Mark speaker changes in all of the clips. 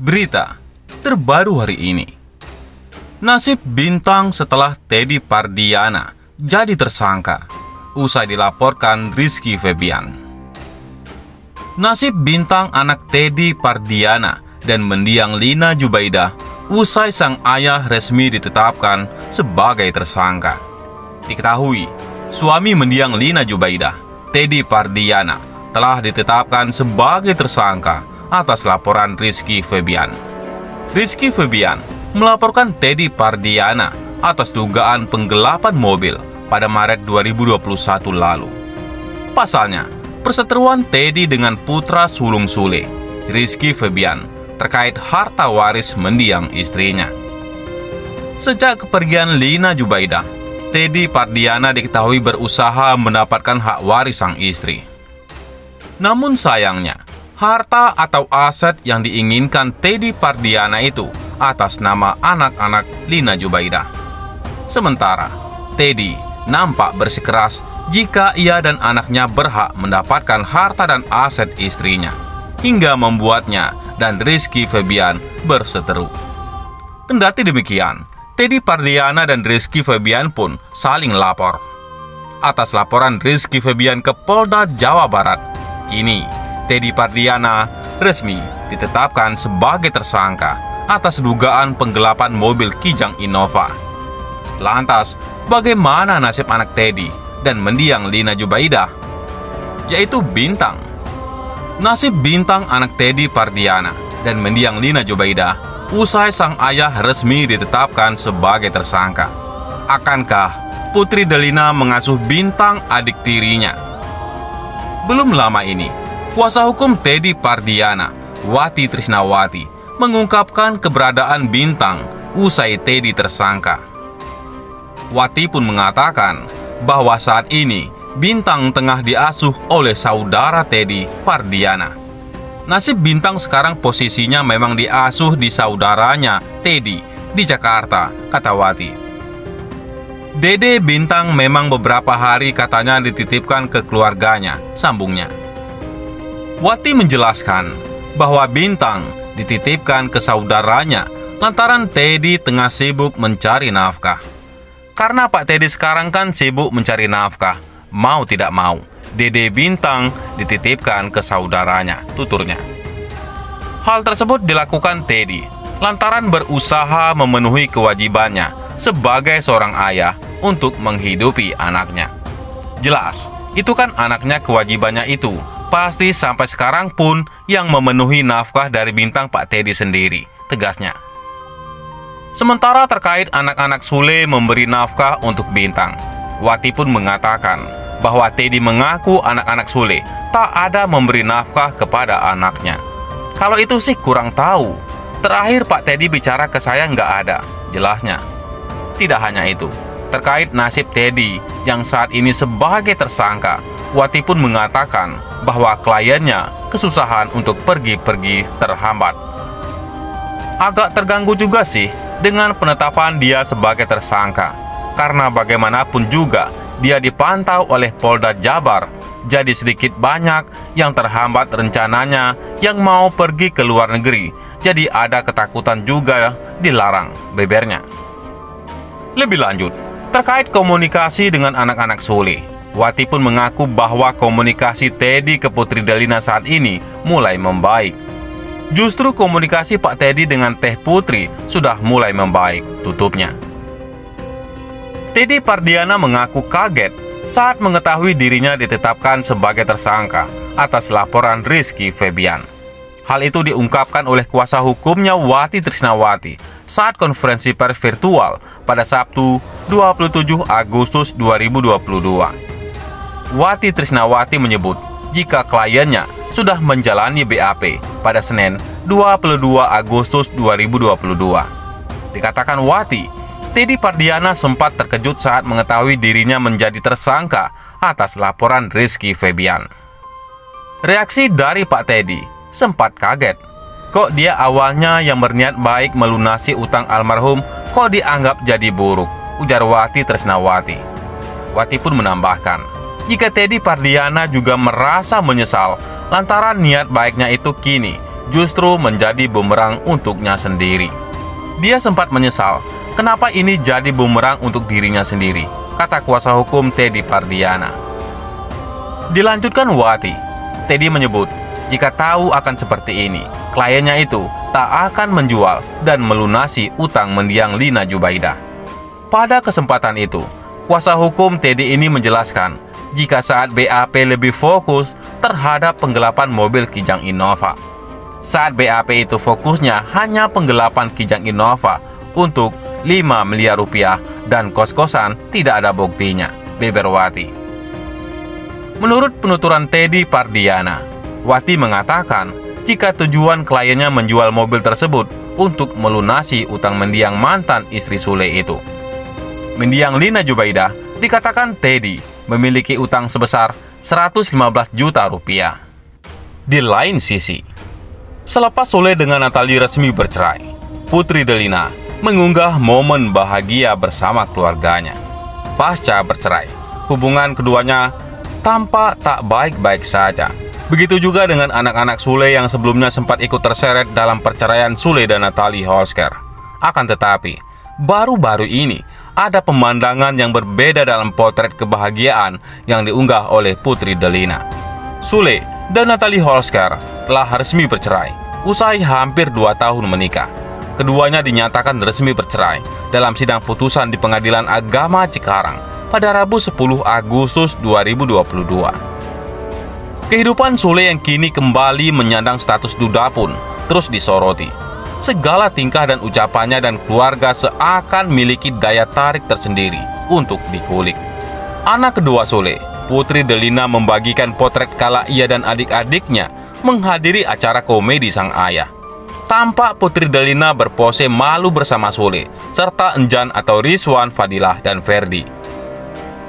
Speaker 1: Berita terbaru hari ini. Nasib Bintang setelah Teddy Pardiana jadi tersangka usai dilaporkan Rizky Febian. Nasib Bintang anak Teddy Pardiana dan mendiang Lina Jubaidah usai sang ayah resmi ditetapkan sebagai tersangka. Diketahui, suami mendiang Lina Jubaidah, Teddy Pardiana, telah ditetapkan sebagai tersangka atas laporan Rizky Febian. Rizky Febian melaporkan Teddy Pardiana atas dugaan penggelapan mobil pada Maret 2021 lalu. Pasalnya, perseteruan Teddy dengan putra sulung Sule, Rizky Febian, terkait harta waris mendiang istrinya. Sejak kepergian Lina Jubaidah, Teddy Pardiana diketahui berusaha mendapatkan hak waris sang istri. Namun sayangnya, harta atau aset yang diinginkan Teddy Pardiana itu atas nama anak-anak Lina Jubaidah. Sementara, Teddy nampak bersikeras jika ia dan anaknya berhak mendapatkan harta dan aset istrinya, hingga membuatnya dan Rizky Febian berseteru. Kendati demikian, Teddy Pardiana dan Rizky Febian pun saling lapor. Atas laporan Rizky Febian ke Polda Jawa Barat, kini Teddy Pardiana resmi ditetapkan sebagai tersangka atas dugaan penggelapan mobil Kijang Innova. Lantas, bagaimana nasib anak Teddy dan mendiang Lina Jubaidah, yaitu Bintang? Nasib Bintang anak Teddy Pardiana dan mendiang Lina Jubaidah usai sang ayah resmi ditetapkan sebagai tersangka. Akankah Putri Delina mengasuh Bintang adik tirinya? Belum lama ini, kuasa hukum Teddy Pardiana, Wati Trisnawati, mengungkapkan keberadaan Bintang usai Teddy tersangka. Wati pun mengatakan bahwa saat ini Bintang tengah diasuh oleh saudara Teddy Pardiana. Nasib Bintang sekarang posisinya memang diasuh di saudaranya Teddy di Jakarta, kata Wati. Dede Bintang memang beberapa hari katanya dititipkan ke keluarganya, sambungnya. Wati menjelaskan bahwa Bintang dititipkan ke saudaranya lantaran Teddy tengah sibuk mencari nafkah. Karena Pak Teddy sekarang kan sibuk mencari nafkah, mau tidak mau, Dede Bintang dititipkan ke saudaranya, tuturnya. Hal tersebut dilakukan Teddy lantaran berusaha memenuhi kewajibannya sebagai seorang ayah untuk menghidupi anaknya. Jelas, itu kan anaknya, kewajibannya itu pasti sampai sekarang pun yang memenuhi nafkah dari Bintang Pak Teddy sendiri, tegasnya. Sementara terkait anak-anak Sule memberi nafkah untuk Bintang, Wati pun mengatakan bahwa Teddy mengaku anak-anak Sule tak ada memberi nafkah kepada anaknya. Kalau itu sih kurang tahu. Terakhir Pak Teddy bicara ke saya nggak ada, jelasnya. Tidak hanya itu, terkait nasib Teddy yang saat ini sebagai tersangka, Wati pun mengatakan bahwa kliennya kesusahan untuk pergi-pergi terhambat. Agak terganggu juga sih dengan penetapan dia sebagai tersangka, karena bagaimanapun juga dia dipantau oleh Polda Jabar, jadi sedikit banyak yang terhambat rencananya yang mau pergi ke luar negeri, jadi ada ketakutan juga dilarang, bebernya. Lebih lanjut, terkait komunikasi dengan anak-anak Sule, Wati pun mengaku bahwa komunikasi Teddy ke Putri Delina saat ini mulai membaik. Justru komunikasi Pak Teddy dengan Teh Putri sudah mulai membaik, tutupnya. Teddy Pardiana mengaku kaget saat mengetahui dirinya ditetapkan sebagai tersangka atas laporan Rizky Febian. Hal itu diungkapkan oleh kuasa hukumnya Wati Trisnawati saat konferensi pers virtual pada Sabtu 27 Agustus 2022. Wati Trisnawati menyebut jika kliennya sudah menjalani BAP pada Senin 22 Agustus 2022. Dikatakan Wati, Teddy Pardiana sempat terkejut saat mengetahui dirinya menjadi tersangka atas laporan Rizky Febian. Reaksi dari Pak Teddy sempat kaget. Kok dia awalnya yang berniat baik melunasi utang almarhum, kok dianggap jadi buruk, ujar Wati Trisnawati. Wati pun menambahkan, jika Teddy Pardiana juga merasa menyesal lantaran niat baiknya itu kini justru menjadi bumerang untuknya sendiri. Dia sempat menyesal kenapa ini jadi bumerang untuk dirinya sendiri, kata kuasa hukum Teddy Pardiana. Dilanjutkan Wati, Teddy menyebut jika tahu akan seperti ini, kliennya itu tak akan menjual dan melunasi utang mendiang Lina Jubaidah. Pada kesempatan itu, kuasa hukum Teddy ini menjelaskan jika saat BAP lebih fokus terhadap penggelapan mobil Kijang Innova. Saat BAP itu fokusnya hanya penggelapan Kijang Innova untuk 5 miliar rupiah dan kos-kosan tidak ada buktinya, beber Wati. Menurut penuturan Teddy Pardiana, Wati mengatakan jika tujuan kliennya menjual mobil tersebut untuk melunasi utang mendiang mantan istri Sule itu. Mendiang Lina Jubaidah dikatakan Teddy memiliki utang sebesar 115 juta rupiah. Di lain sisi, selepas Sule dengan Natali resmi bercerai, Putri Delina mengunggah momen bahagia bersama keluarganya. Pasca bercerai, hubungan keduanya tampak tak baik-baik saja. Begitu juga dengan anak-anak Sule yang sebelumnya sempat ikut terseret dalam perceraian Sule dan Natali Holsker. Akan tetapi, baru-baru ini ada pemandangan yang berbeda dalam potret kebahagiaan yang diunggah oleh Putri Delina. Sule dan Natali Holsker telah resmi bercerai usai hampir 2 tahun menikah. Keduanya dinyatakan resmi bercerai dalam sidang putusan di Pengadilan Agama Cikarang pada Rabu 10 Agustus 2022. Kehidupan Sule yang kini kembali menyandang status duda pun terus disoroti. Segala tingkah dan ucapannya dan keluarga seakan miliki daya tarik tersendiri untuk dikulik. Anak kedua Sule, Putri Delina, membagikan potret kala ia dan adik-adiknya menghadiri acara komedi sang ayah. Tampak Putri Delina berpose malu bersama Sule, serta Enjan atau Rizwan, Fadilah, dan Ferdi.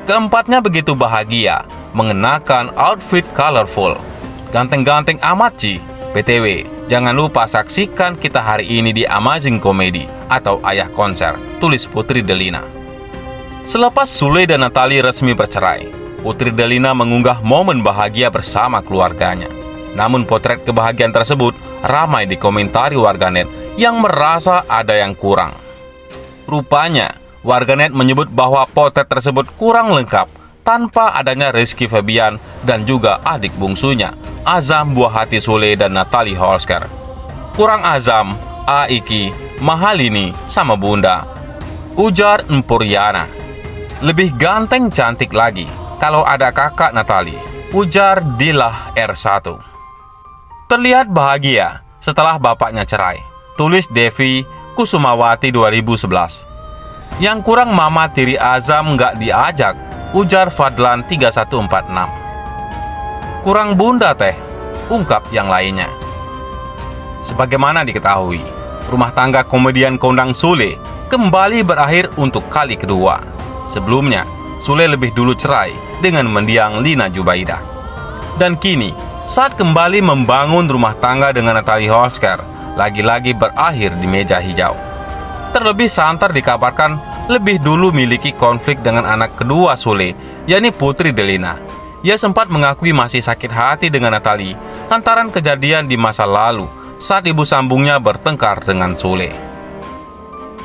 Speaker 1: Keempatnya begitu bahagia mengenakan outfit colorful. Ganteng-ganteng amat Ci. BTW, jangan lupa saksikan kita hari ini di Amazing Comedy atau Ayah Konser, tulis Putri Delina. Selepas Sule dan Natali resmi bercerai, Putri Delina mengunggah momen bahagia bersama keluarganya. Namun potret kebahagiaan tersebut ramai dikomentari warganet yang merasa ada yang kurang. Rupanya, warganet menyebut bahwa potret tersebut kurang lengkap tanpa adanya Rizky Febian dan juga adik bungsunya, Azam buah hati Sule dan Natali Holsker. Kurang Azam, Aiki, Mahalini, sama Bunda, ujar Empuriana. Lebih ganteng cantik lagi kalau ada kakak Natali, ujar Dilah R1. Terlihat bahagia setelah bapaknya cerai, tulis Devi Kusumawati 2011. Yang kurang mama tiri Azam nggak diajak, ujar Fadlan 3146. Kurang bunda teh, ungkap yang lainnya. Sebagaimana diketahui, rumah tangga komedian kondang Sule kembali berakhir untuk kali kedua. Sebelumnya, Sule lebih dulu cerai dengan mendiang Lina Jubaidah. Dan kini, saat kembali membangun rumah tangga dengan Natali Holsker, lagi-lagi berakhir di meja hijau. Terlebih santer dikabarkan lebih dulu miliki konflik dengan anak kedua Sule, yakni Putri Delina. Ia sempat mengakui masih sakit hati dengan Natali lantaran kejadian di masa lalu saat ibu sambungnya bertengkar dengan Sule.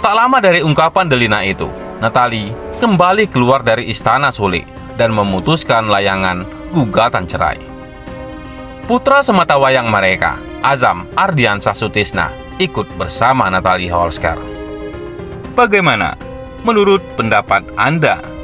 Speaker 1: Tak lama dari ungkapan Delina itu, Natali kembali keluar dari istana Sule dan memutuskan layangan gugatan cerai. Putra sematawayang mereka, Azam Ardiansah Sutisna, ikut bersama Natali Holsker. Bagaimana menurut pendapat Anda?